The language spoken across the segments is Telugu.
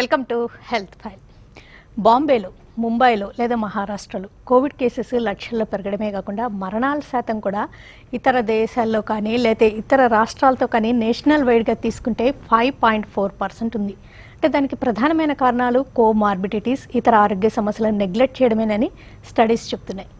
Welcome to health file. బాంబేలో, ముంబైలో లేదా మహారాష్ట్రలో కోవిడ్ కేసెస్ లక్షల్లో పెరగడమే కాకుండా మరణాల శాతం కూడా ఇతర దేశాల్లో కానీ లేదా ఇతర రాష్ట్రాలతో కానీ నేషనల్ వైడ్గా తీసుకుంటే 5.4% ఉంది. అంటే దానికి ప్రధానమైన కారణాలు కోమార్బిడిటీస్, ఇతర ఆరోగ్య సమస్యలను నెగ్లెక్ట్ చేయడమేనని స్టడీస్ చెప్తున్నాయి.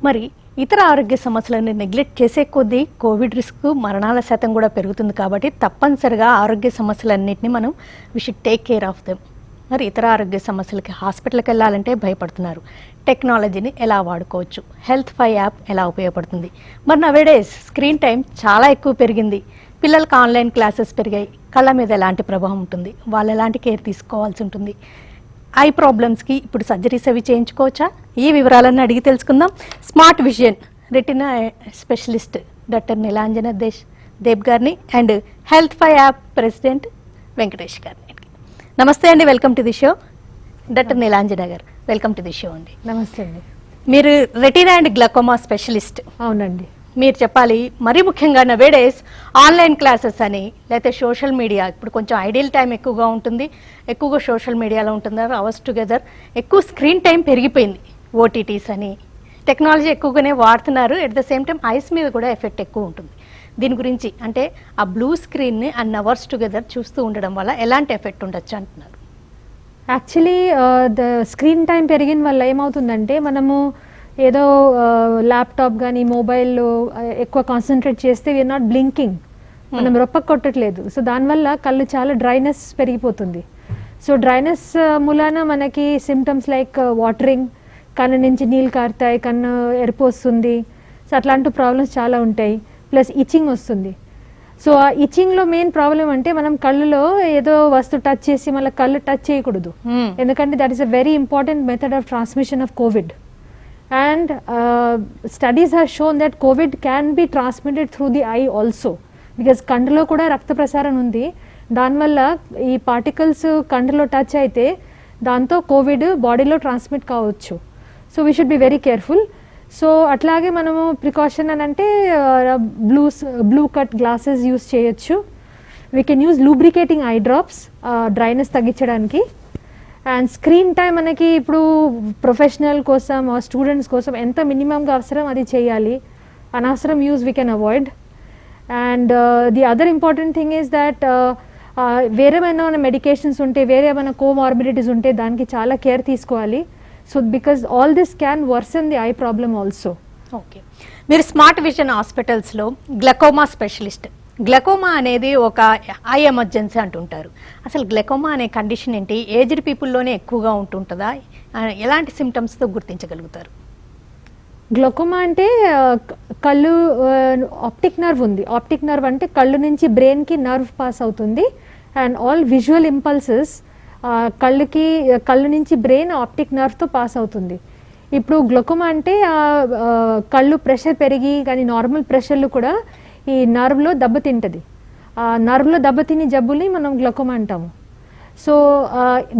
మరి ఇతర ఆరోగ్య సమస్యలను నెగ్లెక్ట్ చేసే కొద్దీ కోవిడ్ రిస్క్, మరణాల శాతం కూడా పెరుగుతుంది. కాబట్టి తప్పనిసరిగా ఆరోగ్య సమస్యలన్నింటినీ మనం we should take care of them. మరి ఇతర ఆరోగ్య సమస్యలకి హాస్పిటల్కి వెళ్ళాలంటే భయపడుతున్నారు. టెక్నాలజీని ఎలా వాడుకోవచ్చు, హెల్త్ ఫై యాప్ ఎలా ఉపయోగపడుతుంది. మరి నవేడేస్ స్క్రీన్ టైం చాలా ఎక్కువ పెరిగింది. పిల్లలకు ఆన్లైన్ క్లాసెస్ పెరిగాయి. కళ్ళ మీద ఎలాంటి ప్రభావం ఉంటుంది, వాళ్ళు ఎలాంటి కేర్ తీసుకోవాల్సి ఉంటుంది, ఐ ప్రాబ్లమ్స్కి ఇప్పుడు సర్జరీస్ అవి చేయించుకోవచ్చా, ఈ వివరాలన్నీ అడిగి తెలుసుకుందాం. Smart vision retina specialist doctor Nilanjana Deb గారిని and health fi app president Venkatesh గారిని. నమస్తే అండి, welcome to the show. Doctor నీలాంజన garu, welcome to the show అండి. నమస్తే అండి. మీరు రెటినా అండ్ గ్లకోమా స్పెషలిస్ట్. అవునండి. మీరు చెప్పాలి, మరీ ముఖ్యంగా నవేడేస్ ఆన్లైన్ క్లాసెస్ అని లేకపోతే సోషల్ మీడియా, ఇప్పుడు కొంచెం ఐడియల్ టైం ఎక్కువగా ఉంటుంది, ఎక్కువగా సోషల్ మీడియాలో ఉంటున్నారు, అవర్స్ టుగెదర్ ఎక్కువ స్క్రీన్ టైం పెరిగిపోయింది. ఓటీటీస్ అని టెక్నాలజీ ఎక్కువగానే వాడుతున్నారు. At the same time ice మీద కూడా ఎఫెక్ట్ ఎక్కువ ఉంటుంది. దీని గురించి అంటే ఆ బ్లూ స్క్రీన్ని అన్ అవర్స్ టుగెదర్ చూస్తూ ఉండడం వల్ల ఎలాంటి ఎఫెక్ట్ ఉండొచ్చు అంటున్నారు. యాక్చువల్లీ ద స్క్రీన్ టైం పెరిగిన వల్ల ఏమవుతుందంటే, మనము ఏదో ల్యాప్టాప్ కానీ మొబైల్లో ఎక్కువ కాన్సన్ట్రేట్ చేస్తే వీఆర్ నాట్ బ్లింకింగ్, మనం రొప్ప కొట్టట్లేదు. సో దానివల్ల కళ్ళు చాలా డ్రైనెస్ పెరిగిపోతుంది. సో డ్రైనెస్ మూలాన మనకి సిమ్టమ్స్ లైక్ వాటరింగ్, కన్ను నుంచి నీళ్ళు కారుతాయి, కన్ను ఎరుపు వస్తుంది. సో అట్లాంటి ప్రాబ్లమ్స్ చాలా ఉంటాయి. ప్లస్ ఇచ్చింగ్ వస్తుంది. సో ఆ ఇచ్చింగ్లో మెయిన్ ప్రాబ్లం అంటే, మనం కళ్ళులో ఏదో వస్తువు టచ్ చేసి మళ్ళీ కళ్ళు టచ్ చేయకూడదు. ఎందుకంటే that is a very important method of transmission of Covid. And studies have shown that COVID can be transmitted through the eye also, because కంటిలో కూడా రక్త ప్రసారం ఉంది. దానివల్ల ఈ పార్టికల్స్ కంటిలో టచ్ అయితే దాంతో కోవిడ్ బాడీలో ట్రాన్స్మిట్ కావచ్చు. So we should be very careful. So అట్లాగే మనము ప్రికాషన్ అని అంటే బ్లూ కట్ గ్లాసెస్ యూస్ చేయొచ్చు. We can use lubricating eye drops dryness తగ్గించడానికి. అండ్ స్క్రీన్ టైం మనకి ఇప్పుడు ప్రొఫెషనల్ కోసం, స్టూడెంట్స్ కోసం ఎంత మినిమంగా అవసరం అది చేయాలి. అనవసరం use we can avoid. And the other important thing is that వేరేమైనా మెడికేషన్స్ ఉంటే, వేరే ఏమైనా కోమార్బిడిటీస్ ఉంటే దానికి చాలా కేర్ తీసుకోవాలి. So because all this can worsen the eye problem also. Okay, మీరు స్మార్ట్ విజన్ హాస్పిటల్స్లో గ్లకోమా స్పెషలిస్ట్. గ్లకోమా అనేది ఒక ఐ ఎమర్జెన్సీ అంటుంటారు. అసలు గ్లకోమా అనే కండిషన్ ఏంటి, ఏజ్డ్ పీపుల్లోనే ఎక్కువగా ఉంటుంటుందా, ఎలాంటి సిమ్టమ్స్తో గుర్తించగలుగుతారు? గ్లకోమా అంటే కళ్ళు ఆప్టిక్ నర్వ్ ఉంది. ఆప్టిక్ నర్వ్ అంటే కళ్ళు నుంచి బ్రెయిన్కి నర్వ్ పాస్ అవుతుంది. అండ్ ఆల్ విజువల్ ఇంపల్సెస్ కళ్ళు నుంచి బ్రెయిన్ ఆప్టిక్ నర్వ్తో పాస్ అవుతుంది. ఇప్పుడు గ్లకోమా అంటే కళ్ళు ప్రెషర్ పెరిగి, కానీ నార్మల్ ప్రెషర్లు కూడా ఈ నర్వ్లో దెబ్బతింటుంది. ఆ నర్వ్లో దెబ్బతిని జబ్బుల్ని మనం గ్లకోమా అంటాము. సో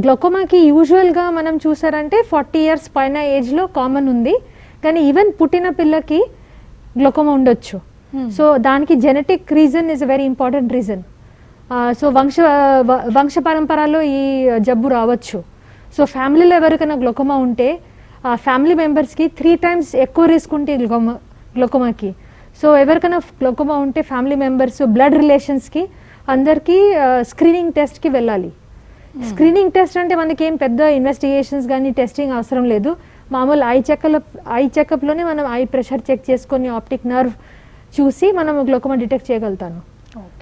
గ్లకోమాకి యూజువల్గా మనం చూసారంటే 40 years పైన ఏజ్లో కామన్ ఉంది. కానీ ఈవెన్ పుట్టిన పిల్లకి గ్లకోమా ఉండొచ్చు. సో దానికి genetic reason is a very important reason. So వంశ పరంపరలో ఈ జబ్బు రావచ్చు. సో ఫ్యామిలీలో ఎవరికైనా గ్లకోమా ఉంటే ఆ ఫ్యామిలీ మెంబర్స్కి 3 times ఎక్కువ రిస్క్ ఉంటే గ్లకోమాకి. సో ఎవరికైనా గ్లకోమా ఉంటే ఫ్యామిలీ మెంబర్స్, బ్లడ్ రిలేషన్స్కి అందరికీ స్క్రీనింగ్ టెస్ట్కి వెళ్ళాలి. స్క్రీనింగ్ టెస్ట్ అంటే మనకి ఏం పెద్ద ఇన్వెస్టిగేషన్స్ కానీ టెస్టింగ్ అవసరం లేదు. మామూలు ఐ చెకప్లోనే మనం ఐ ప్రెషర్ చెక్ చేసుకొని ఆప్టిక్ నర్వ్ చూసి మనం గ్లకోమా డిటెక్ట్ చేయగలుగుతాను.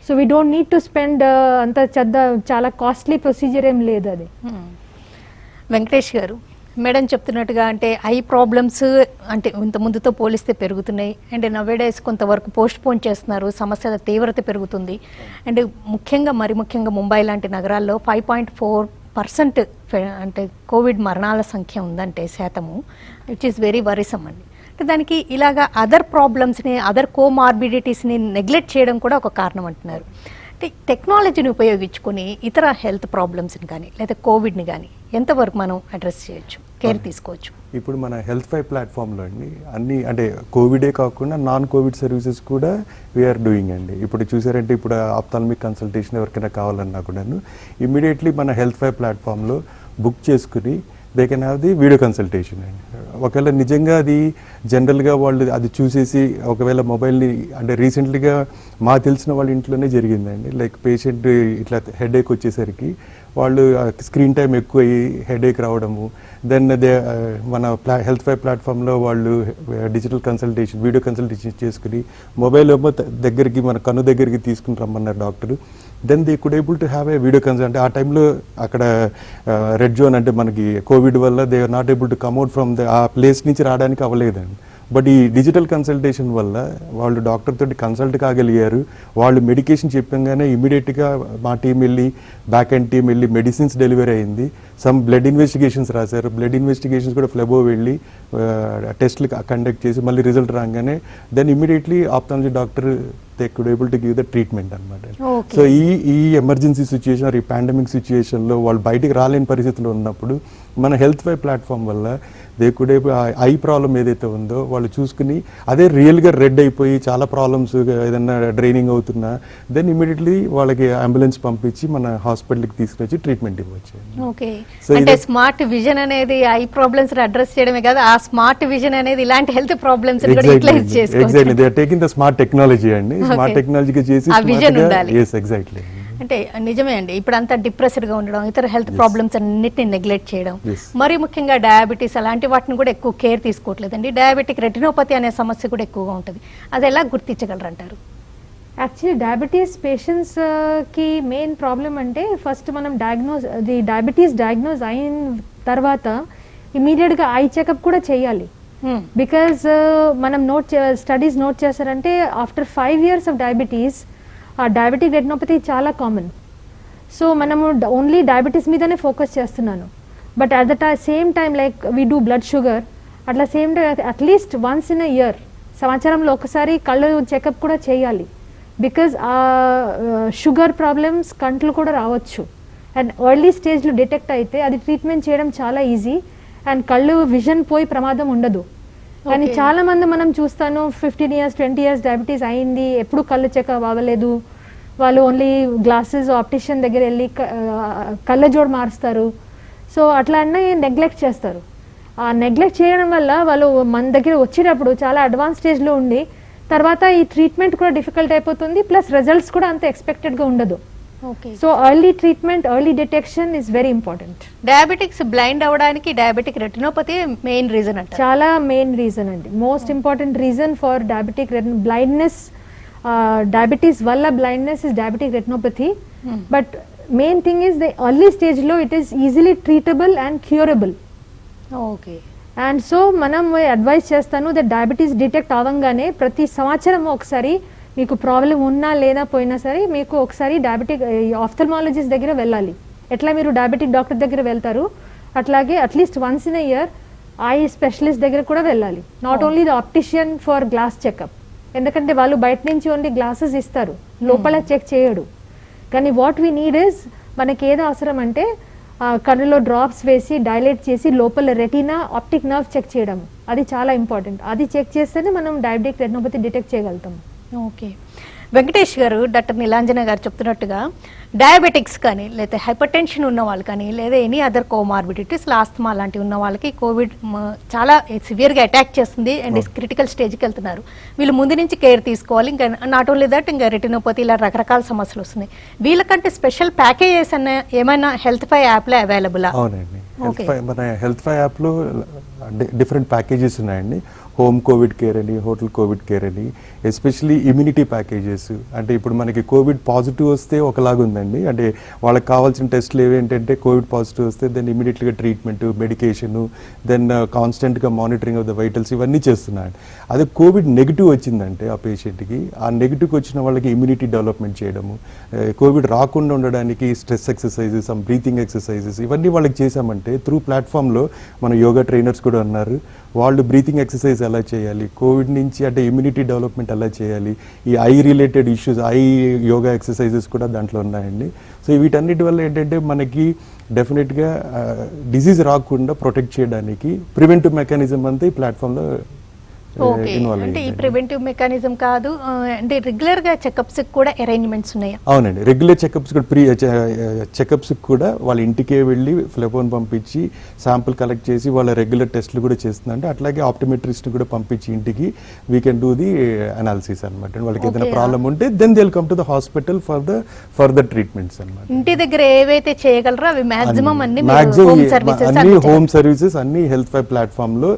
So we don't need to spend అంత చాలా కాస్ట్లీ ప్రొసీజర్ ఏం లేదు అది. వెంకటేష్ గారు, మేడం చెప్తున్నట్టుగా అంటే ఐ ప్రాబ్లమ్స్ అంటే ఇంత ముందుతో పోలిస్తే పెరుగుతున్నాయి. అండ్ నవేడేస్ కొంతవరకు పోస్ట్ పోన్ చేస్తున్నారు, సమస్యల తీవ్రత పెరుగుతుంది. అండ్ మరి ముఖ్యంగా ముంబై లాంటి నగరాల్లో 5.4% అంటే కోవిడ్ మరణాల సంఖ్య ఉందంటే శాతము, విచ్ ఈస్ వెరీ వరిసమ్ అండి. అంటే దానికి ఇలాగా అదర్ ప్రాబ్లమ్స్ని, అదర్ కోమార్బిడిటీస్ని నెగ్లెక్ట్ చేయడం కూడా ఒక కారణం అంటున్నారు. అంటే టెక్నాలజీని ఉపయోగించుకొని ఇతర హెల్త్ ప్రాబ్లమ్స్ని కానీ లేదా కోవిడ్ని కానీ ఎంతవరకు మనం అడ్రస్ చేయొచ్చు, కేర్ తీసుకోవచ్చు? ఇప్పుడు మన హెల్త్ ఫై ప్లాట్ఫామ్లో అండి అన్ని అంటే కోవిడే కాకుండా నాన్ కోవిడ్ సర్వీసెస్ కూడా వీఆర్ డూయింగ్ అండి. ఇప్పుడు చూసారంటే ఇప్పుడు ఆప్థాల్మిక్ కన్సల్టేషన్ ఎవరికైనా కావాలన్నా కూడాను ఇమీడియట్లీ మన హెల్త్ ఫై ప్లాట్ఫామ్లో బుక్ చేసుకుని they can have the video consultation అండి. ఒకవేళ నిజంగా అది జనరల్గా వాళ్ళు అది చూసేసి ఒకవేళ మొబైల్ని అంటే రీసెంట్లీగా మా తెలిసిన వాళ్ళ ఇంట్లోనే జరిగిందండి. లైక్ పేషెంట్ ఇట్లా హెడేక్ వచ్చేసరికి వాళ్ళు స్క్రీన్ టైం ఎక్కువ అయ్యి హెడేక్ రావడము, దెన్ మన హెల్త్ ఫై ప్లాట్ఫామ్లో వాళ్ళు డిజిటల్ కన్సల్టేషన్ వీడియో కన్సల్టేషన్ చేసుకుని మొబైల్ ఏమో దగ్గరికి మన కన్ను దగ్గరికి తీసుకుని రమ్మన్నారు doctor. Then they could able to have a video consult. అంటే ఆ టైంలో అక్కడ రెడ్ జోన్ అంటే మనకి కోవిడ్ వల్ల they are not able to come out from ఆ ప్లేస్ నుంచి రావడానికి అవ్వలేదండి. బట్ ఈ డిజిటల్ కన్సల్టేషన్ వల్ల వాళ్ళు డాక్టర్ తోటి కన్సల్ట్ కాగలిగారు. వాళ్ళు మెడికేషన్ చెప్పంగానే ఇమీడియట్గా మా టీం వెళ్ళి బ్యాక్ అండ్ టీం వెళ్ళి మెడిసిన్స్ డెలివరీ అయింది. సమ్ బ్లడ్ ఇన్వెస్టిగేషన్స్ రాశారు. బ్లడ్ ఇన్వెస్టిగేషన్స్ కూడా ఫ్లెబో వెళ్ళి టెస్ట్లు కండక్ట్ చేసి మళ్ళీ రిజల్ట్ రాగానే then immediately ophthalmology doctor they could able to give the treatment అనమాట. సో ఈ ఎమర్జెన్సీ సిచ్యుయేషన్ ఈ పాండమిక్ సిచ్యుయేషన్లో వాళ్ళు బయటికి రాలేని పరిస్థితిలో ఉన్నప్పుడు మన హెల్త్ ఫై ప్లాట్ఫామ్ వల్ల దే కుడ్ ఐ ప్రాబ్లం ఏదైతే ఉందో వాళ్ళు చూసుకుని అదే రియల్గా రెడ్ అయిపోయి చాలా ప్రాబ్లమ్స్ ఏదైనా డ్రైనింగ్ అవుతున్నా దెన్ ఇమీడియట్లీ వాళ్ళకి అంబులెన్స్ పంపించి మన హాస్పిటల్కి తీసుకొచ్చి ట్రీట్మెంట్ ఇవ్వచ్చు. ఓకే, అంటే స్మార్ట్ విజన్ అనేది ఐ ప్రాబ్లమ్స్ అడ్రస్ చేయడమే కాదు, ఆ స్మార్ట్ విజన్ అనేది ఇలాంటి హెల్త్ ప్రాబ్లమ్స్ యూటిలైజ్ చేసుకోవచ్చు. Exactly they are taking the smart technology అండి. స్మార్ట్ టెక్నాలజీకి చేసి ఎగ్జాక్ట్లీ అంటే నిజమే అండి. ఇప్పుడు అంతా డిప్రెస్డ్గా ఉండడం, ఇతర హెల్త్ ప్రాబ్లమ్స్ అన్నిటిని నెగ్లెక్ట్ చేయడం, మరి ముఖ్యంగా డయాబెటీస్ అలాంటి వాటిని కూడా ఎక్కువ కేర్ తీసుకోవట్లేదండి. డయాబెటిక్ రెటినోపతి అనే సమస్య కూడా ఎక్కువగా ఉంటుంది. అది ఎలా గుర్తించగలరంటారు? యాక్చువల్లీ డయాబెటీస్ పేషెంట్స్కి మెయిన్ ప్రాబ్లం అంటే ఫస్ట్ మనం డయాబెటీస్ డయాగ్నోజ్ అయిన తర్వాత ఇమీడియట్గా ఐ చెకప్ కూడా చేయాలి. బికాజ్ మనం స్టడీస్ నోట్ చేస్తారంటే ఆఫ్టర్ 5 years ఆఫ్ డయాబెటీస్ ఆ డయాబెటిక్ రెటినోపతి చాలా కామన్. సో మనము ఓన్లీ డయాబెటీస్ మీదనే ఫోకస్ చేస్తున్నాను. But at the same time like we do blood sugar, అట్లా same time at least once in a year సంవత్సరంలో ఒకసారి కళ్ళు చెకప్ కూడా చేయాలి. బికాజ్ ఆ షుగర్ ప్రాబ్లమ్స్ కంట్లు కూడా రావచ్చు అండ్ ఎర్లీ స్టేజ్లో డిటెక్ట్ అయితే అది ట్రీట్మెంట్ చేయడం చాలా ఈజీ అండ్ కళ్ళు విజన్ పోయి ప్రమాదం ఉండదు. కానీ చాలా మంది మనం చూస్తాను 15 years 20 years డయాబెటీస్ అయింది, ఎప్పుడు కళ్ళు చెకప్ అవ్వలేదు, వాళ్ళు ఓన్లీ గ్లాసెస్ ఆప్టిషియన్ దగ్గర వెళ్ళి కళ్ళజోడు మారుస్తారు. సో అట్లా అన్నీ నెగ్లెక్ట్ చేస్తారు. ఆ నెగ్లెక్ట్ చేయడం వల్ల వాళ్ళు మన దగ్గర వచ్చేటప్పుడు చాలా అడ్వాన్స్ స్టేజ్లో ఉండి తర్వాత ఈ ట్రీట్మెంట్ కూడా డిఫికల్ట్ అయిపోతుంది, ప్లస్ రిజల్ట్స్ కూడా అంత ఎక్స్పెక్టెడ్గా ఉండదు. So early treatment early detection is very important. Diabetics blind అవడానికి డయాబెటిక్ రెటినోపతి మెయిన్ రీజన్ అంటే చాలా మెయిన్ రీజన్ అండి. Most important reason for diabetic blindness, diabetes వల్ల blindness is diabetic retinopathy. But main thing is the early స్టేజ్లో it is easily treatable and curable. Okay, and so మనం అడ్వైస్ చేస్తాను దట్ డయాబెటీస్ డిటెక్ట్ అవ్వగానే ప్రతి సంవత్సరం ఒకసారి మీకు ప్రాబ్లం ఉన్నా లేదా పోయినా సరే మీకు ఒకసారి డయాబెటిక్ ఆఫ్థల్మాలజిస్ట్ దగ్గర వెళ్ళాలి. ఎట్లా మీరు డయాబెటిక్ డాక్టర్ దగ్గర వెళ్తారు అట్లాగే at least once in a year I specialist దగ్గర కూడా వెళ్ళాలి. Not only the optician for glass checkup, ఎందుకంటే వాళ్ళు బయట నుంచి ఓన్లీ గ్లాసెస్ ఇస్తారు, లోపల చెక్ చేయడు. కానీ వాట్ వీ నీడ్ ఇస్ మనకి ఏదో అవసరం అంటే కన్నులో డ్రాప్స్ వేసి డైలేట్ చేసి లోపల రెటీనా ఆప్టిక్ నర్వ్ చెక్ చేయడం, అది చాలా ఇంపార్టెంట్. అది చెక్ చేస్తేనే మనం డయాబెటిక్ రెటినోపతి డిటెక్ట్ చేయగలుగుతాం. ఓకే, వెంకటేష్ గారు, డాక్టర్ నీలాంజన గారు చెప్తున్నట్టుగా డయాబెటిక్స్ కానీ లేదా హైపర్ టెన్షన్ ఉన్న వాళ్ళు కానీ లేదా ఎనీ అదర్ కోమార్బిడిటీస్ ఆస్తమా లాంటివి ఉన్న వాళ్ళకి కోవిడ్ చాలా సివియర్గా అటాక్ చేస్తుంది అండ్ క్రిటికల్ స్టేజ్కి వెళ్తున్నారు. వీళ్ళు ముందు నుంచి కేర్ తీసుకోవాలి. ఇంకా నాట్ ఓన్లీ దట్ ఇంకా రెటినోపతి ఇలా రకరకాల సమస్యలు వస్తున్నాయి. వీళ్ళకంటే స్పెషల్ ప్యాకేజెస్ అన్న ఏమైనా హెల్త్ ఫై యాప్లో అవైలబుల్? అవునండి, మన హెల్త్ ఫై యాప్లో డిఫరెంట్ ప్యాకేజెస్ ఉన్నాయండి. హోమ్ కోవిడ్ కేర్ అని, హోటల్ కోవిడ్ కేర్ అని, ఎస్పెషలీ ఇమ్యూనిటీ ప్యాకేజెస్. అంటే ఇప్పుడు మనకి కోవిడ్ పాజిటివ్ వస్తే ఒకలాగా ఉందండి, అంటే వాళ్ళకి కావాల్సిన టెస్ట్లు ఏవేంటంటే కోవిడ్ పాజిటివ్ వస్తే దెన్ ఇమీడియట్గా ట్రీట్మెంట్, మెడికేషను, దెన్ కాన్స్టెంట్గా మానిటరింగ్ ఆఫ్ ద వైటల్స్ ఇవన్నీ చేస్తున్నాడు. అదే కోవిడ్ నెగిటివ్ వచ్చిందంటే ఆ పేషెంట్కి, ఆ నెగిటివ్ వచ్చిన వాళ్ళకి ఇమ్యూనిటీ డెవలప్మెంట్ చేయడము, కోవిడ్ రాకుండా ఉండడానికి stress exercises, some breathing exercises ఇవన్నీ వాళ్ళకి చేశామంటే త్రూ ప్లాట్ఫామ్లో మన యోగా ట్రైనర్స్ కూడా కూడా ఉన్నారు. వాళ్ళు బ్రీతింగ్ ఎక్సర్సైజ్ ఎలా చేయాలి, కోవిడ్ నుంచి అంటే ఇమ్యూనిటీ డెవలప్మెంట్ ఎలా చేయాలి, ఈ I related issues, I yoga exercises కూడా దాంట్లో ఉన్నాయండి. సో వీటన్నిటి వల్ల ఏంటంటే మనకి డెఫినెట్గా డిసీజ్ రాకుండా ప్రొటెక్ట్ చేయడానికి ప్రివెంటివ్ మెకానిజం అంతా ఈ ప్లాట్ఫామ్లో ఓకే, ఇన్వాల్వ్ అంటే ఈ అయ్యింది. ప్రివెంటివ్ మెకానిజం కాదు, అంటే రెగ్యులర్గా చెకప్స్ కూడా అరేంజ్మెంట్స్ ఉన్నాయా? అవునండి, రెగ్యులర్ చెకప్స్ కూడా చెకప్స్ కూడా వాళ్ళ ఇంటికే వెళ్ళి ఫ్లెఫోన్ పంపించి శాంపుల్ కలెక్ట్ చేసి వాళ్ళ రెగ్యులర్ టెస్ట్లు కూడా చేస్తుందంటే, అట్లాగే ఆప్టిమెట్రిస్ట్ని కూడా పంపించి ఇంటికి we can do the analysis అనమాట. వాళ్ళకి ఏదైనా ప్రాబ్లమ్ ఉంటే then they will come to the hospital for the treatments అనమాట. ఇంటి దగ్గర ఏవైతే చేయగలరో అవి మాక్సిమం అన్ని హోమ్ సర్వీసెస్ అన్ని హెల్త్ ఫై ప్లాట్ఫామ్ లో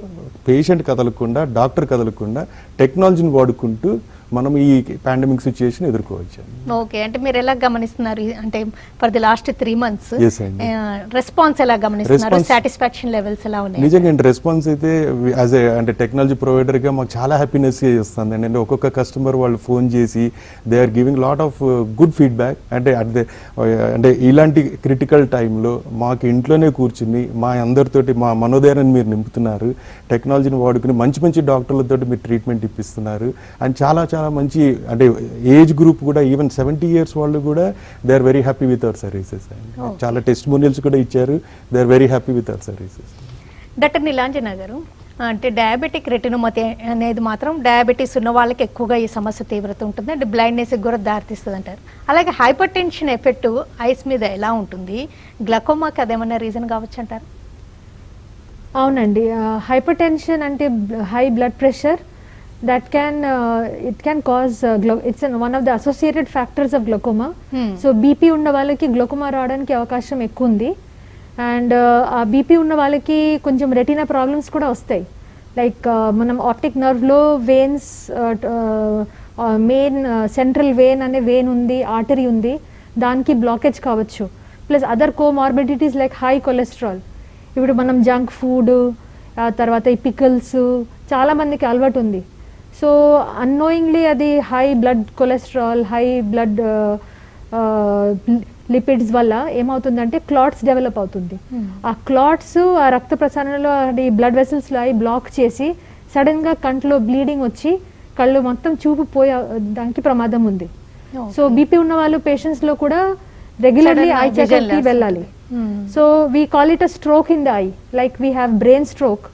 పేషెంట్ కదలకుండా, డాక్టర్ కదలకుండా టెక్నాలజీని వాడుకుంటూ మనం ఈ పాండమిక్ సిచ్యుయేషన్ ఎదుర్కోవచ్చు. ఓకే, అంటే మీరు ఎలా గమనిస్తున్నారు, అంటే for the last 3 months Yes, అండి. రెస్పాన్స్ ఎలా గమనిస్తున్నారు, సాటిస్ఫాక్షన్ లెవెల్స్ ఎలా ఉన్నాయి? నిజంగా రెస్పాన్స్ అయితే యాజ్ ఏ అంటే టెక్నాలజీ ప్రొవైడర్గా మాకు చాలా హ్యాపీనెస్ ఇస్తుంది అండి. అంటే ఒక్కొక్క కస్టమర్ వాళ్ళు ఫోన్ చేసి they are giving lot of good feedback. అంటే ఇలాంటి క్రిటికల్ టైంలో మాకు ఇంట్లోనే కూర్చుని మా అందరితోటి మా మనోధైర్యాన్ని మీరు నింపుతున్నారు, టెక్నాలజీని వాడుకుని మంచి మంచి డాక్టర్లతో మీరు ట్రీట్మెంట్ ఇప్పిస్తున్నారు అని చాలా చాలా మంచి, అంటే ఏజ్ గ్రూప్ కూడా ఈవెన్ 70 years వాళ్ళు కూడా they are very happy with our services. చాలా టెస్టిమోనియల్స్ కూడా ఇచ్చారు, they are very happy with our services. Doctor నీలాంజన garu, అంటే డయాబెటిక్ రెటినోపతి అనేది మాత్రం డయాబెటీస్ ఉన్న వాళ్ళకి ఎక్కువగా ఈ సమస్య తీవ్రత ఉంటుంది, అంటే బ్లైండ్నెస్కి కూడా దారితీస్తుంది అంటారు. అలాగే హైపర్ టెన్షన్ ఎఫెక్ట్ ఐస్ మీద ఎలా ఉంటుంది, గ్లకోమాకి అదేమన్నా రీజన్ కావచ్చు అంటారు? అవునండి, హైపర్ టెన్షన్ అంటే high blood pressure, that it can cause it's one of the associated factors of glaucoma. So BP ఉన్న వాళ్ళకి గ్లోకోమా రావడానికి అవకాశం ఎక్కువ ఉంది. అండ్ ఆ బీపీ ఉన్న వాళ్ళకి కొంచెం రెటీనా ప్రాబ్లమ్స్ కూడా వస్తాయి. లైక్ మనం ఆప్టిక్ నర్వ్లో వెయిన్స్, మెయిన్ సెంట్రల్ వెయిన్ అనే వెయిన్ ఉంది, ఆర్టరీ ఉంది, దానికి బ్లాకేజ్ కావచ్చు. Plus other comorbidities like high cholesterol. ఇప్పుడు మనం జంక్ ఫుడ్, తర్వాత ఈ పికిల్స్ చాలా మందికి అలవాటు ఉంది. సో అన్నోయింగ్లీ అది high blood cholesterol, high blood lipids వల్ల ఏమవుతుందంటే క్లాట్స్ డెవలప్ అవుతుంది. ఆ క్లాట్స్ ఆ రక్త ప్రసరణలో అది బ్లడ్ వెసల్స్లో అవి బ్లాక్ చేసి సడన్గా కంట్లో బ్లీడింగ్ వచ్చి కళ్ళు మొత్తం చూపు పోయే దానికి ప్రమాదం ఉంది. సో బీపీ ఉన్న వాళ్ళు పేషెంట్స్లో కూడా రెగ్యులర్లీ ఐ చెకప్కి వెళ్ళాలి. So we call it a stroke in the I, like we have brain stroke.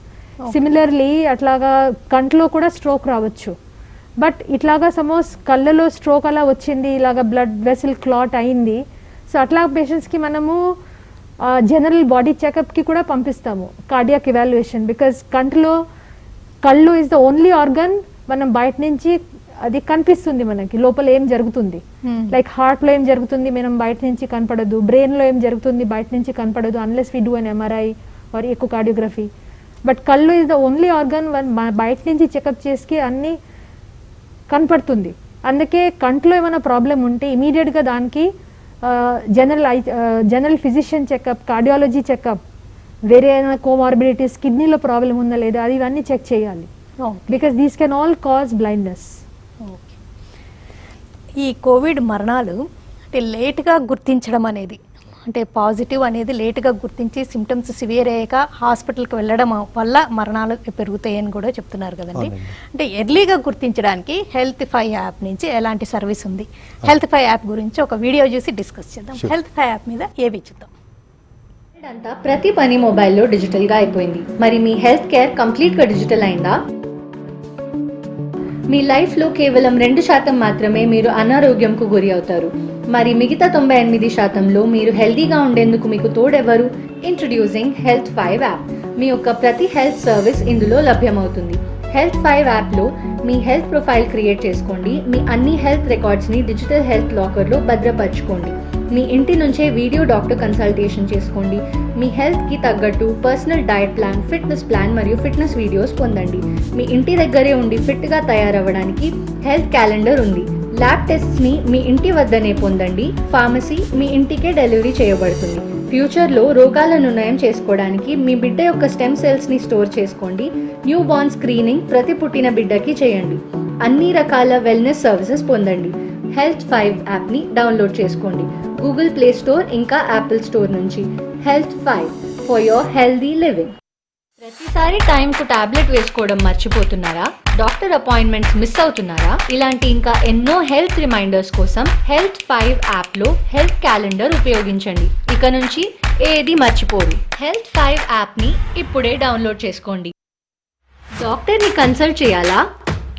Similarly అట్లాగా కంట్లో కూడా స్ట్రోక్ రావచ్చు. బట్ ఇట్లాగా సపోజ్ కళ్ళలో స్ట్రోక్ అలా వచ్చింది, ఇలాగా బ్లడ్ వెసిల్ క్లాట్ అయింది, సో అట్లా పేషెంట్స్కి మనము జనరల్ బాడీ చెకప్కి కూడా పంపిస్తాము, కార్డియాక్ ఇవాల్యుయేషన్. బికాజ్ కళ్ళు ఇస్ ద ఓన్లీ ఆర్గన్ మనం బయట నుంచి అది కనిపిస్తుంది మనకి, లోపల ఏం జరుగుతుంది. లైక్ హార్ట్లో ఏం జరుగుతుంది మనం బయట నుంచి కనపడదు, బ్రెయిన్లో ఏం జరుగుతుంది బయట నుంచి కనపడదు, unless we do an MRI or echocardiography. But కళ్ళు ఇస్ ద ఓన్లీ ఆర్గన్ బయట నుంచి చెకప్ చేసి అన్నీ కనపడుతుంది. అందుకే కంట్లో ఏమైనా ప్రాబ్లం ఉంటే ఇమీడియట్గా దానికి general physician checkup, cardiology checkup, వేరే ఏమైనా కోమార్బిడిటీస్, కిడ్నీలో ప్రాబ్లం ఉందా లేదా, అది ఇవన్నీ చెక్ చేయాలి. Because these can all cause blindness. ఈ కోవిడ్ మరణాలు అంటే లేట్గా గుర్తించడం అనేది, అంటే పాజిటివ్ అనేది లేట్గా గుర్తించి సిమ్టమ్స్ సివియర్ అయ్యాక హాస్పిటల్కి వెళ్ళడం వల్ల మరణాలు పెరుగుతాయని కూడా చెప్తున్నారు కదండి. అంటే ఎర్లీగా గుర్తించడానికి హెల్త్5 యాప్ నుంచి ఎలాంటి సర్వీస్ ఉంది, హెల్త్5 యాప్ గురించి ఒక వీడియో చూసి డిస్కస్ చేద్దాం. హెల్త్5 యాప్ మీద ఏవి చూద్దాం. అంతా ప్రతి పని మొబైల్లో డిజిటల్గా అయిపోయింది. మరి మీ హెల్త్ కేర్ కంప్లీట్గా డిజిటల్ అయిందా? మీ లైఫ్లో కేవలం 2% మాత్రమే మీరు అనారోగ్యంకు గురి అవుతారు. మరి మిగతా 98%లో మీరు హెల్తీగా ఉండేందుకు మీకు తోడెవరు? Introducing హెల్త్5 app. మీ యొక్క ప్రతి హెల్త్ సర్వీస్ ఇందులో లభ్యమవుతుంది. హెల్త్5 యాప్లో మీ హెల్త్ ప్రొఫైల్ క్రియేట్ చేసుకోండి. మీ అన్ని హెల్త్ రికార్డ్స్ని డిజిటల్ హెల్త్ లాకర్లో భద్రపరచుకోండి. మీ ఇంటి నుంచే వీడియో డాక్టర్ కన్సల్టేషన్ చేసుకోండి. మీ హెల్త్కి తగ్గట్టు personal diet plan, fitness plan మరియు ఫిట్నెస్ వీడియోస్ పొందండి. మీ ఇంటి దగ్గరే ఉండి ఫిట్గా తయారవ్వడానికి హెల్త్ క్యాలెండర్ ఉంది. ల్యాబ్ టెస్ట్ని మీ ఇంటి వద్దనే పొందండి. ఫార్మసీ మీ ఇంటికే డెలివరీ చేయబడుతుంది. ఫ్యూచర్లో రోగాలను నయం చేసుకోవడానికి మీ బిడ్డ యొక్క స్టెమ్ సెల్స్ని స్టోర్ చేసుకోండి. న్యూ బార్న్ స్క్రీనింగ్ ప్రతి పుట్టిన బిడ్డకి చేయండి. అన్ని రకాల వెల్నెస్ సర్వీసెస్ పొందండి. హెల్త్5 యాప్ని డౌన్లోడ్ చేసుకోండి గూగుల్ ప్లే స్టోర్ ఇంకా యాపిల్ స్టోర్ నుంచి. హెల్త్5 ఫర్ యువర్ హెల్దీ లివింగ్. ప్రతిసారి టైంకు టాబ్లెట్ వేసుకోవడం మర్చిపోతున్నారా? డాక్టర్ అపాయింట్మెంట్స్ మిస్ అవుతున్నారా? ఇలాంటి ఇంకా ఎన్నో హెల్త్ రిమైండర్స్ కోసం హెల్త్ 5 యాప్లో హెల్త్ క్యాలెండర్ ఉపయోగించండి. ఇక నుంచి ఏది మర్చిపోరు. హెల్త్ 5 యాప్ని ఇప్పుడే డౌన్లోడ్ చేసుకోండి. డాక్టర్ని కన్సల్ట్ చేయాలా?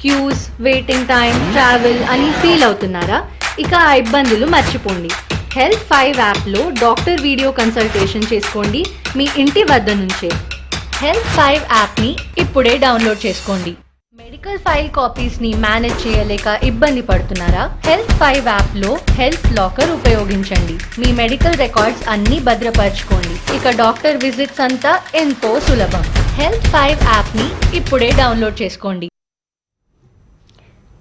క్యూస్, వెయిటింగ్ టైం, ట్రావెల్ అని ఫీల్ అవుతున్నారా? ఇక ఆ ఇబ్బందులు మర్చిపోండి. హెల్త్ 5 యాప్లో డాక్టర్ వీడియో కన్సల్టేషన్ చేసుకోండి మీ ఇంటి వద్ద నుంచే. హెల్త్ 5 యాప్ని ఇప్పుడే డౌన్లోడ్ చేసుకోండి. మెడికల్ ఫైల్ కాపీస్ని మేనేజ్ చేయలేక ఇబ్బంది పడుతున్నారా? హెల్త్ 5 యాప్లో హెల్త్ లాకర్ ఉపయోగించండి. మీ మెడికల్ రికార్డ్స్ అన్నీ భద్రపరచుకోండి. ఇక డాక్టర్ విజిట్స్ అంతా ఎంతో సులభం. హెల్త్ 5 యాప్ని ఇప్పుడే డౌన్లోడ్ చేసుకోండి.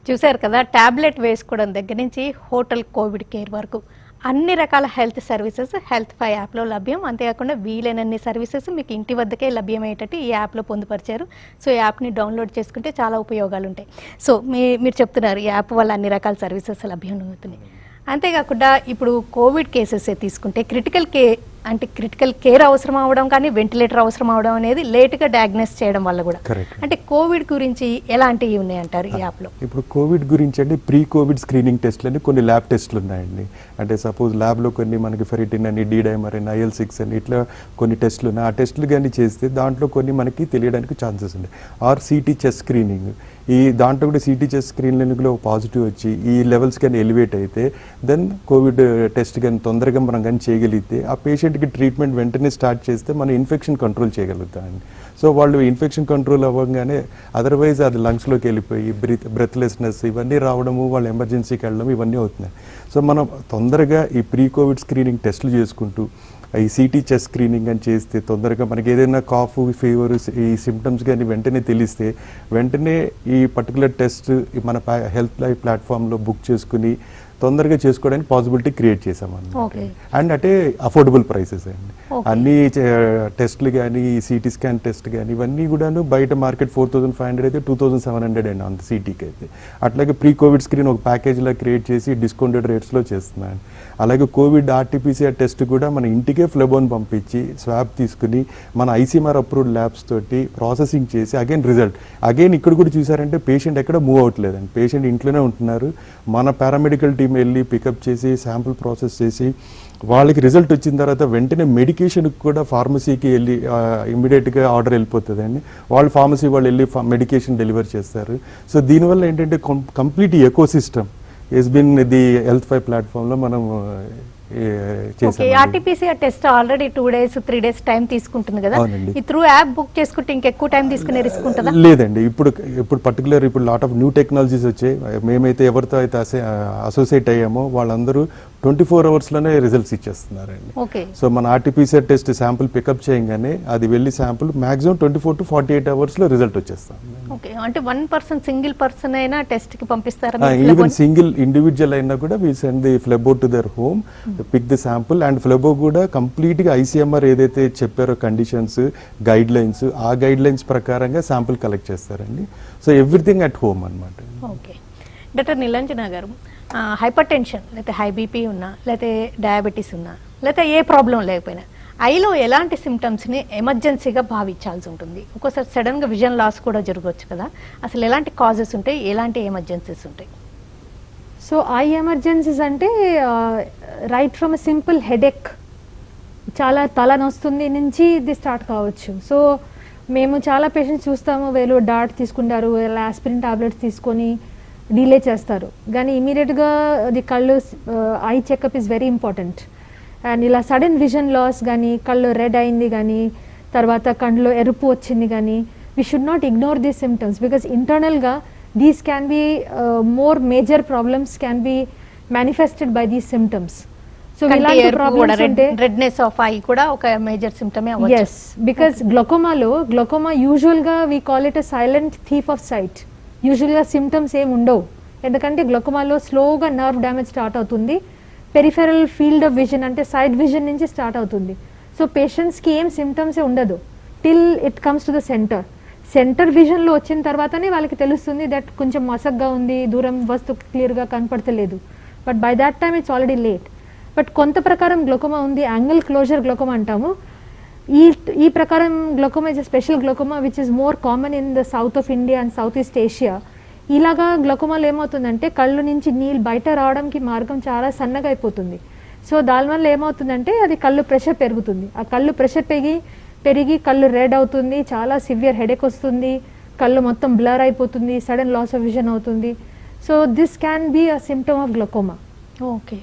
చూశారు కదా, ట్యాబ్లెట్ వేసుకోవడం దగ్గర నుంచి హోటల్ కోవిడ్ కేర్ వరకు అన్ని రకాల హెల్త్ సర్వీసెస్ హెల్త్ 5 యాప్లో లభ్యం. అంతేకాకుండా వీలైనన్ని సర్వీసెస్ మీకు ఇంటి వద్దకే లభ్యమయ్యేటట్టు ఈ యాప్లో పొందుపరిచారు. సో ఈ యాప్ని డౌన్లోడ్ చేసుకుంటే చాలా ఉపయోగాలు ఉంటాయి. సో మీరు చెప్తున్నారు ఈ యాప్ వల్ల అన్ని రకాల సర్వీసెస్ లభ్యం అవుతున్నాయి. అంతేకాకుండా ఇప్పుడు కోవిడ్ కేసెస్ తీసుకుంటే క్రిటికల్ కేర్ అవసరం అవడం కానీ వెంటిలేటర్ అవసరం అవడం అనేది లేట్గా డయాగ్నోస్ చేయడం వల్ల కూడా, అంటే కోవిడ్ గురించి ఎలాంటివి ఉన్నాయంటారు ఈ యాప్లో? ఇప్పుడు కోవిడ్ గురించి అంటే ప్రీ కోవిడ్ స్క్రీనింగ్ టెస్ట్లు అని కొన్ని ల్యాబ్ టెస్ట్లు ఉన్నాయండి. అంటే సపోజ్ ల్యాబ్లో కొన్ని మనకి ఫెరిటిన్ అని, డైమర్ అని, IL-6 అని ఇట్లా కొన్ని టెస్ట్లు ఉన్నాయి. ఆ టెస్ట్లు కానీ చేస్తే దాంట్లో కొన్ని మనకి తెలియడానికి ఛాన్సెస్ ఉన్నాయి. ఆర్ సిటీ చెస్ట్ స్క్రీనింగ్, ఈ దాంట్లో కూడా సిటీ చెస్ట్ స్క్రీనింగ్లో పాజిటివ్ వచ్చి ఈ లెవెల్స్ కానీ ఎలివేట్ అయితే దెన్ కోవిడ్ టెస్ట్ కానీ తొందరగా మనం కానీ చేయగలిగితే ఆ పేషెంట్కి ట్రీట్మెంట్ వెంటనే స్టార్ట్ చేస్తే మనం ఇన్ఫెక్షన్ కంట్రోల్ చేయగలుగుతామండి. సో వాళ్ళు ఇన్ఫెక్షన్ కంట్రోల్ అవ్వగానే అదర్వైజ్ అది లంగ్స్లోకి వెళ్ళిపోయి బ్రెత్లెస్నెస్ ఇవన్నీ రావడము, వాళ్ళు ఎమర్జెన్సీకి వెళ్ళడం ఇవన్నీ అవుతున్నాయి. సో మనం తొందరగా ఈ ప్రీ కోవిడ్ స్క్రీనింగ్ టెస్టులు చేసుకుంటూ ఈ సిటీ చెస్ట్ స్క్రీనింగ్ అని చేస్తే తొందరగా మనకి ఏదైనా కాఫ్, ఫీవర్ ఈ సిమ్టమ్స్ కానీ వెంటనే తెలిస్తే వెంటనే ఈ పర్టికులర్ టెస్ట్ మన హెల్త్ లైఫ్ ప్లాట్ఫామ్లో బుక్ చేసుకుని తొందరగా చేసుకోవడానికి పాసిబిలిటీ క్రియేట్ చేసామన్నమాట. అండ్ అంటే అఫోర్డబుల్ ప్రైసెస్ అండి. అన్ని టెస్ట్లు కానీ సిటీ స్కాన్ టెస్ట్ కానీ ఇవన్నీ కూడాను బయట మార్కెట్ 4,500 అయితే 2,700 అండి అంత సిటీకి అయితే. అట్లాగే ప్రీ కోవిడ్ స్క్రీన్ ఒక ప్యాకేజ్లా క్రియేట్ చేసి డిస్కౌంటెడ్ రేట్స్లో చేస్తున్నాను. అలాగే కోవిడ్ RT-PCR టెస్ట్ కూడా మన ఇంటికే ఫ్లెబోన్ పంపించి స్వాబ్ తీసుకుని మన ICMR అప్రూవ్డ్ ల్యాబ్స్ తోటి ప్రాసెసింగ్ చేసి అగైన్ ఇక్కడ కూడా చూసారంటే పేషెంట్ ఎక్కడ మూవ్ అవ్వట్లేదండి. పేషెంట్ ఇంట్లోనే ఉంటున్నారు. మన పారామెడికల్ టీం వెళ్ళి పికప్ చేసి శాంపుల్ ప్రాసెస్ చేసి వాళ్ళకి రిజల్ట్ వచ్చిన తర్వాత వెంటనే మెడికేషన్కి కూడా ఫార్మసీకి వెళ్ళి ఇమ్మీడియట్గా ఆర్డర్ వెళ్ళిపోతుందండి. వాళ్ళు ఫార్మసీ వాళ్ళు వెళ్ళి మెడికేషన్ డెలివర్ చేస్తారు. సో దీనివల్ల ఏంటంటే complete eco system has been the health 5 ప్లాట్ఫామ్లో మనం RT-PCR test already 2 days 3 days time తీసుకుంటుంది కదా, ఈ త్రూ యాప్ బుక్ చేసుకుంటే ఇంకెక్కువ టైం తీసుకునే రిస్క్ ఉంటుందా? లేదండి. ఇప్పుడు పర్టికులర్ ఇప్పుడు లాట్ ఆఫ్ న్యూ టెక్నాలజీస్ వచ్చాయి. మేమైతే ఎవరితో అయితే అసోసియేట్ అయ్యామో వాళ్ళందరూ 24 అవర్స్లోనే రిజల్ట్స్ ఇచ్చేస్తున్నారండి. సో మన RT-PCR టెస్ట్ శాంపుల్ పికప్ చేయగానే అది వెళ్ళి శాంపుల్ మాక్సిమం 24 to 48 అవర్స్లో రిజల్ట్ వచ్చేస్తాం. అంటే 1 సింగిల్ పర్సన్ అయినా టెస్ట్కి పంపిస్తారా? ఈవెన్ సింగిల్ ఇండివిజువల్ అయినా కూడా we send the phlebo to their home, pick the sample. And phlebo కూడా కంప్లీట్గా ICMR ఏదైతే చెప్పారో కండిషన్స్, గైడ్ లైన్స్, ఆ గైడ్ లైన్స్ ప్రకారంగా శాంపుల్ కలెక్ట్ చేస్తారండి. సో ఎవ్రీథింగ్ అట్ హోమ్ అనమాట. Okay doctor నీలాంజన garu, hypertension లేకపోతే హై బీపీ ఉన్నా లేకపోతే డయాబెటీస్ ఉన్నా లేకపోతే ఏ ప్రాబ్లం లేకపోయినా ఐలో ఎలాంటి సిమ్టమ్స్ని ఎమర్జెన్సీగా భావించాల్సి ఉంటుంది? ఒక్కోసారి సడన్గా విజన్ లాస్ కూడా జరగవచ్చు కదా, అసలు ఎలాంటి కాజెస్ ఉంటాయి, ఎలాంటి ఎమర్జెన్సీస్ ఉంటాయి? సో ఐ ఎమర్జెన్సీస్ అంటే right from a simple headache, చాలా తల నొస్తుంది నుంచి ఇది స్టార్ట్ కావచ్చు. సో మేము చాలా పేషెంట్స్ చూస్తాము, వీళ్ళు డాట్ తీసుకుంటారు, ఆస్పిరిన్ టాబ్లెట్స్ తీసుకొని డిలే చేస్తారు. కానీ ఇమీడియట్గా అది కళ్ళు eye checkup is very important. And ఇలా సడన్ విజన్ లాస్ కానీ, కళ్ళు రెడ్ అయింది కానీ, తర్వాత కళ్ళు ఎరుపు వచ్చింది కానీ, we should not ignore these symptoms because ఇంటర్నల్గా these can be more major problems can be manifested by these symptoms. So ఇలాంటి ప్రాబ్లమ్స్ ఉంటే రెడ్నెస్ ఆఫ్ ఐ కూడా ఒక మేజర్ సిమ్టమే అవ్వచ్చు. ఎస్, బికాస్ గ్లోకోమా యూజువల్గా we call it a silent thief of sight. యూజువల్గా సిమ్టమ్స్ ఏమి ఉండవు, ఎందుకంటే గ్లోకోమాలో స్లోగా నర్వ్ డ్యామేజ్ స్టార్ట్ అవుతుంది. పెరిఫెరల్ ఫీల్డ్ ఆఫ్ విజన్ అంటే సైడ్ విజన్ నుంచి స్టార్ట్ అవుతుంది. సో పేషెంట్స్కి ఏం సిమ్టమ్సే ఉండదు till it comes to the center విజన్లో వచ్చిన తర్వాతనే వాళ్ళకి తెలుస్తుంది దట్ కొంచెం మసగ్గా ఉంది, దూరం వస్తువు క్లియర్గా కనపడతలేదు. But by that time it's already late. But కొంత ప్రకారం గ్లోకోమా ఉంది, యాంగిల్ క్లోజర్ గ్లోకోమా అంటాము. ఈ ప్రకారం glaucoma is special glaucoma which is more common in the south of India and south east Asia. ఇలాగా గ్లోకోమాలో ఏమవుతుందంటే కళ్ళు నుంచి నీళ్ళు బయట రావడానికి మార్గం చాలా సన్నగా అయిపోతుంది. సో దానివల్ల ఏమవుతుందంటే అది కళ్ళు ప్రెషర్ పెరుగుతుంది. ఆ కళ్ళు ప్రెషర్ పెరిగి కళ్ళు రెడ్ అవుతుంది, చాలా సివియర్ హెడేక్ వస్తుంది, కళ్ళు మొత్తం బ్లర్ అయిపోతుంది, సడన్ లాస్ ఆఫ్ విజన్ అవుతుంది. So this can be a symptom of glaucoma. Okay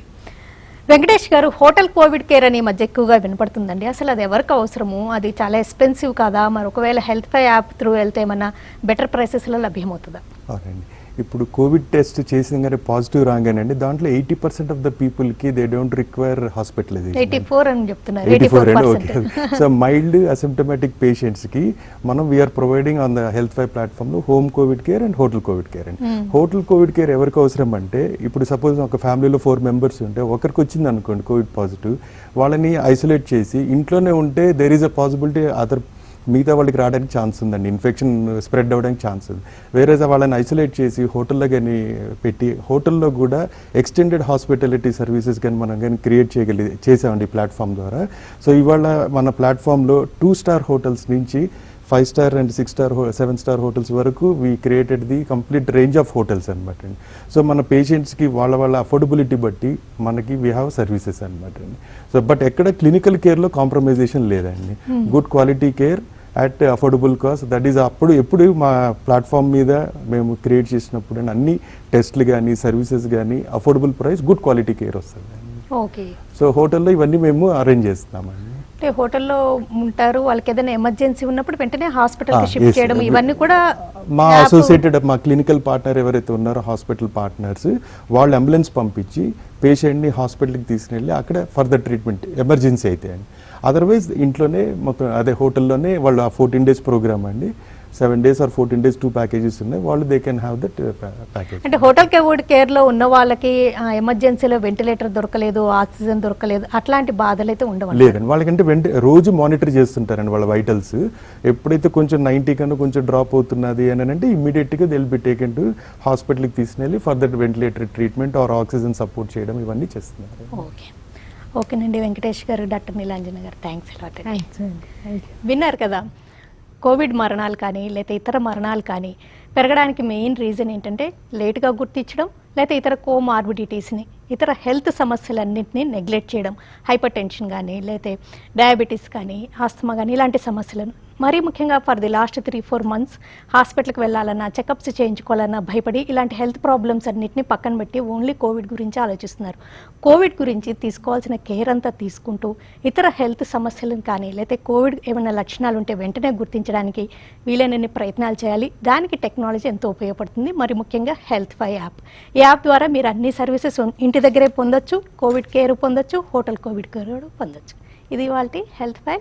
Venkatesh గారు, హోటల్ కోవిడ్ కేర్ అని ఈ మధ్య ఎక్కువగా వినపడుతుందండి. అసలు అది ఎవరికి అవసరము? అది చాలా ఎక్స్పెన్సివ్ కాదా? మరి ఒకవేళ హెల్త్ ఫై యాప్ త్రూ వెళ్తే ఏమన్నా బెటర్ ప్రైసెస్లో లభ్యమవుతుందా? అవునండి. ఇప్పుడు కోవిడ్ టెస్ట్ చేసిన కానీ పాజిటివ్ రాగానండి దాంట్లో 80% ఆఫ్ ద పీపుల్కి దే డోంట్ రిక్వైర్ హాస్పిటలైజేషన్. 84 అని చెప్తున్నారు. 84 అండి. ఓకే. సో మైల్డ్ అసిమ్టమాటిక్ పేషెంట్స్కి మనం we are providing on the health ఫై ప్లాట్ఫామ్లో home covid care and hotel covid care అండి. హోటల్ కోవిడ్ కేర్ ఎవరికి అవసరం అంటే ఇప్పుడు సపోజ్ ఒక ఫ్యామిలీలో 4 మెంబర్స్ ఉంటే ఒకరికి వచ్చింది అనుకోండి కోవిడ్ పాజిటివ్, వాళ్ళని ఐసోలేట్ చేసి ఇంట్లోనే ఉంటే there is a possibility other మిగతా వాళ్ళకి రావడానికి ఛాన్స్ ఉందండి, ఇన్ఫెక్షన్ స్ప్రెడ్ అవ్వడానికి ఛాన్స్ ఉంది. వేరే వాళ్ళని ఐసోలేట్ చేసి హోటల్లో కానీ పెట్టి హోటల్లో కూడా ఎక్స్టెండెడ్ హాస్పిటాలిటీ సర్వీసెస్ కానీ మనం కానీ క్రియేట్ చేసామండి ఈ ప్లాట్ఫామ్ ద్వారా. సో ఇవాళ మన ప్లాట్ఫామ్లో 2 స్టార్ హోటల్స్ నుంచి 5 star and 6 star 7 star hotels వరకు we created the complete range of hotels అనమాట అండి. సో మన పేషెంట్స్కి వాళ్ళ అఫోర్డబిలిటీ బట్టి మనకి వీ హ్యావ్ సర్వీసెస్ అనమాట అండి. సో బట్ ఎక్కడ క్లినికల్ కేర్లో కాంప్రమైజేషన్ లేదండి. Good quality care at affordable cost, that is ఎప్పుడు మా ప్లాట్ఫామ్ మీద మేము క్రియేట్ చేసినప్పుడు అన్ని టెస్ట్లు కానీ సర్వీసెస్ కానీ affordable price, good quality care వస్తుంది. ఓకే. సో హోటల్లో ఇవన్నీ మేము అరేంజ్ చేస్తున్నామండి. అంటే హోటల్లో ఉంటారు, వాళ్ళకి ఏదైనా ఎమర్జెన్సీ ఉన్నప్పుడు వెంటనే హాస్పిటల్కి షిఫ్ట్ చేయడం ఇవన్నీ కూడా మా అసోసియేటెడ్ మా క్లినికల్ పార్ట్నర్ ఎవరైతే ఉన్నారో హాస్పిటల్ పార్ట్నర్స్ వాళ్ళు అంబులెన్స్ పంపించి పేషెంట్ని హాస్పిటల్కి తీసుకెళ్ళి అక్కడ ఫర్దర్ ట్రీట్మెంట్ ఎమర్జెన్సీ అయితే అండి. అదర్వైజ్ ఇంట్లోనే మొత్తం అదే హోటల్లోనే వాళ్ళు ఆ 14 days ప్రోగ్రామ్ అండి, 7 days or 14 days 2 packages ఉన్నాయి, వాళ్ళు they can have that package. అంటే హోటల్ కోవిడ్ కేర్లో ఉన్న వాళ్ళకి ఎమర్జెన్సీలో వెంటిలేటర్ దొరకలేదు, ఆక్సిజన్ దొరకలేదు, అట్లాంటి బాధలు అయితే ఉండవు లేదండి. వాళ్ళకంటే రోజు మానిటర్ చేస్తుంటారండి వాళ్ళ వైటల్స్. ఎప్పుడైతే కొంచెం 90 కన్నా కొంచెం డ్రాప్ అవుతున్నది అని అంటే ఇమీడియట్గా they will be taken to హాస్పిటల్కి తీసుకెళ్ళి further ventilator treatment are oxygen support చేయడం ఇవన్నీ చేస్తున్నారు. ఓకే. ఓకేనండి వెంకటేష్ గారు, డాక్టర్ నీలాంజన గారు, థ్యాంక్స్ అలాట్. థ్యాంక్స్ అండి. విన్నారు కదా, కోవిడ్ మరణాలు కానీ లేకపోతే ఇతర మరణాలు కానీ పెరగడానికి మెయిన్ రీజన్ ఏంటంటే లేట్గా గుర్తించడం, లేకపోతే ఇతర కోమార్బిడిటీస్ని, ఇతర హెల్త్ సమస్యలన్నింటినీ నెగ్లెక్ట్ చేయడం, హైపర్ టెన్షన్ కానీ లేకపోతే డయాబెటీస్ కానీ ఆస్తమా కానీ ఇలాంటి సమస్యలను మరీ ముఖ్యంగా ఫర్ ది లాస్ట్ 3-4 months హాస్పిటల్కి వెళ్ళాలన్నా చెకప్స్ చేయించుకోవాలన్నా భయపడి ఇలాంటి హెల్త్ ప్రాబ్లమ్స్ అన్నింటినీ పక్కన పెట్టి ఓన్లీ కోవిడ్ గురించి ఆలోచిస్తున్నారు. కోవిడ్ గురించి తీసుకోవాల్సిన కేర్ అంతా తీసుకుంటూ ఇతర హెల్త్ సమస్యలను కానీ లేకపోతే కోవిడ్ ఏమైనా లక్షణాలు ఉంటే వెంటనే గుర్తించడానికి వీలైనన్ని ప్రయత్నాలు చేయాలి. దానికి టెక్నాలజీ ఎంతో ఉపయోగపడుతుంది, మరి ముఖ్యంగా హెల్త్ ఫై యాప్. ఈ యాప్ ద్వారా మీరు అన్ని సర్వీసెస్ ఇంటి దగ్గరే పొందొచ్చు, కోవిడ్ కేర్ పొందొచ్చు, హోటల్ కోవిడ్ కేర్ పొందొచ్చు. ఇది వాళ్ళ హెల్త్ ఫై.